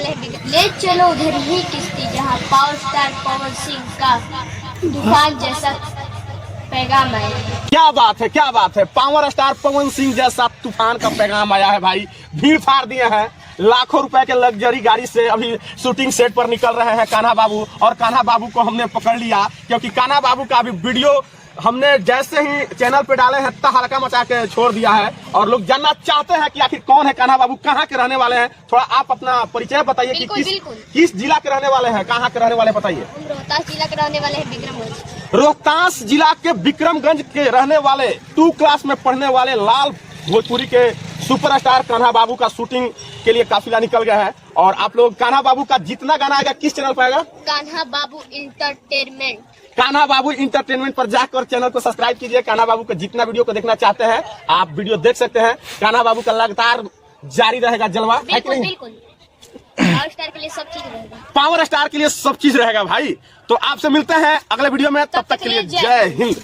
वाले हैं। ले चलो उधर ही किश्ती जहाँ पावर स्टार पवन सिंह का तूफान जैसा पैगाम आया है। क्या बात है, क्या बात है। पावर स्टार पवन सिंह जैसा तूफान का पैगाम आया है भाई। भीड़ फाड़ दिए हैं। लाखों रुपए के लग्जरी गाड़ी से अभी शूटिंग सेट पर निकल रहे हैं कान्हा बाबू। और कान्हा बाबू को हमने पकड़ लिया क्योंकि कान्हा बाबू का अभी वीडियो हमने जैसे ही चैनल पे डाले हैं इतना हल्का मचा के छोड़ दिया है। और लोग जानना चाहते हैं कि आखिर कौन है कान्हा बाबू, कहाँ के रहने वाले हैं। थोड़ा आप अपना परिचय बताइए कि किस जिला के रहने वाले हैं, कहाँ के रहने वाले बताइए। रोहतास जिला के रहने वाले हैं, विक्रमगंज। रोहतास जिला के विक्रमगंज के रहने वाले 2 क्लास में पढ़ने वाले लाल भोजपुरी के सुपरस्टार कान्हा बाबू का शूटिंग के लिए काफिला निकल गया है। और आप लोग कान्हा बाबू का जितना गाना आएगा किस चैनल पर आएगा? कान्हा बाबू इंटरटेनमेंट। कान्हा बाबू इंटरटेनमेंट पर जाकर चैनल को सब्सक्राइब कीजिए। कान्हा बाबू का जितना वीडियो को देखना चाहते हैं आप वीडियो देख सकते हैं। कान्हा बाबू का लगातार जारी रहेगा जलवा, है कि नहीं? बिल्कुल। पावर स्टार के लिए सब चीज रहेगा। पावर स्टार के लिए सब चीज रहेगा भाई। तो आपसे मिलते हैं अगले वीडियो में, तब तक के लिए जय हिंद।